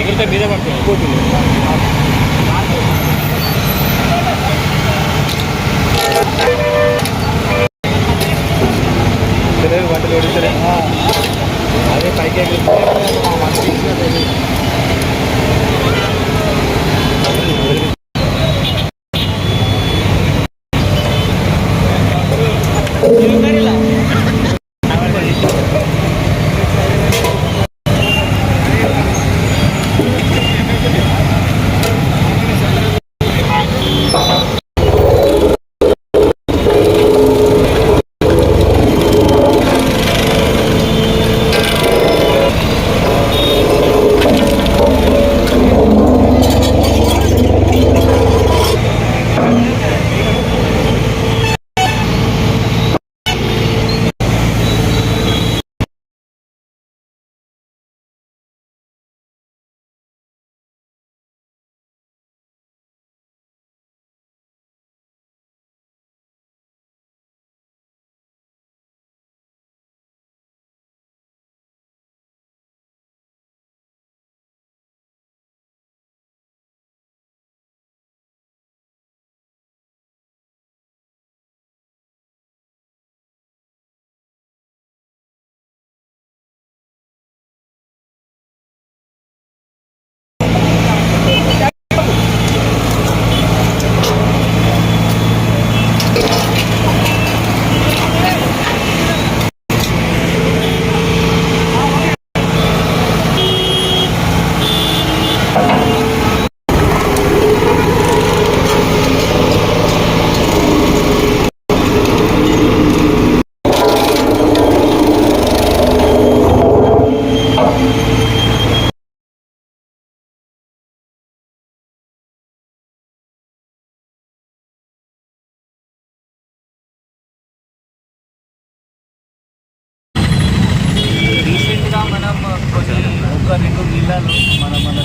ఎగిరితే మీద పడుతుంది. వంటలు ఓడితే అదే పైకి ఎగిరితే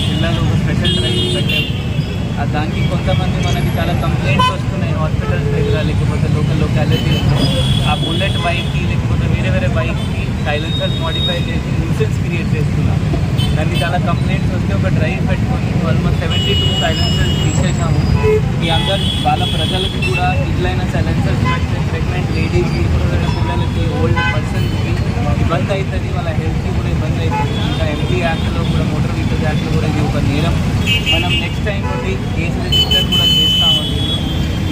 జిల్లాలో ఒక స్పెషల్ డ్రైవ్ పెట్టాము. దానికి కొంతమంది మనకి చాలా కంప్లైంట్స్ వస్తున్నాయి హాస్పిటల్స్ దగ్గర, లేకపోతే లోకల్ లొకాలిటీస్లో. ఆ బుల్లెట్ బైక్కి లేకపోతే వేరే వేరే బైక్కి సైలెన్సర్స్ మోడిఫై చేసి న్యూసెన్స్ క్రియేట్ చేస్తున్నారు. దానికి చాలా కంప్లైంట్స్ వస్తే ఒక డ్రైవ్ పెట్టుకొని ఆల్మోస్ట్ 72 సైలెన్సర్స్ తీసేసాము. మీ అందరు వాళ్ళ ప్రజలకి కూడా ఇట్లైన సైలెన్సర్స్ పెడితే ప్రెగ్నెంట్ లేడీస్కి, పిల్లలకి, ఓల్డ్ పర్సన్స్కి ఇబ్బంది అవుతుంది, వాళ్ళ హెల్త్కి కూడా ఇబ్బంది అవుతుంది. ఇంకా ఎంపీ యాక్ట్లో కూడా, మోటార్ వెహికల్స్ యాక్ట్లో కూడా ఇది ఒక నేరం. మనం నెక్స్ట్ టైం నుండి కేసు రిజిస్టర్ కూడా చేస్తామండి.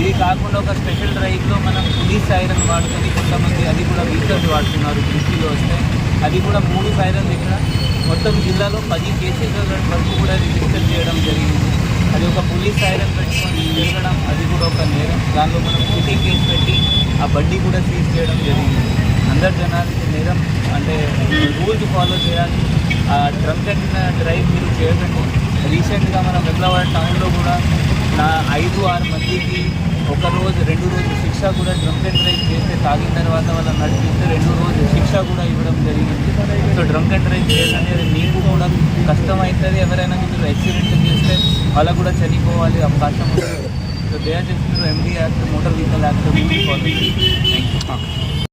ఇది కాకుండా ఒక స్పెషల్ డ్రైవ్లో మనం పోలీస్ సైరన్ వాడుకొని కొంతమంది అది కూడా వెహికల్స్ వాడుతున్నారు దృష్టిలో వస్తే. అది కూడా 3 సైరన్లు ఇక్కడ మొత్తం జిల్లాలో 10 కేసెస్ వరకు కూడా రిజిస్టర్ చేయడం జరిగింది. అది ఒక పోలీస్ సైరన్ పెట్టుకొని తిరగడం అది కూడా ఒక నేరం. దానిలో మనం సిటీ కేసు పెట్టి ఆ బండి కూడా సీజ్ చేయడం జరిగింది. అందరు జనాలకి నేరం అంటే రూల్స్ ఫాలో చేయాలి. డ్రంక్ అండ్ డ్రైవ్ మీరు చేయకండి. రీసెంట్గా మన వెమ్లవాడ టౌన్లో కూడా 5-6 మందికి 1 రోజు 2 రోజులు శిక్ష కూడా డ్రంక్ అండ్ డ్రైవ్ చేస్తే తాగిన తర్వాత వాళ్ళని నడిపిస్తే 2 రోజులు శిక్ష కూడా ఇవ్వడం జరిగింది. సో డ్రంక్ అండ్ డ్రైవ్ చేయాలంటే అది మీకు కూడా కష్టం అవుతుంది. ఎవరైనా మీరు యాక్సిడెంట్ చేస్తే వాళ్ళకు కూడా చనిపోవాలి అవకాశం ఉంటుంది. సో దయచేసి మీరు MD act, motor vehicle act follow చేయండి. Thank you.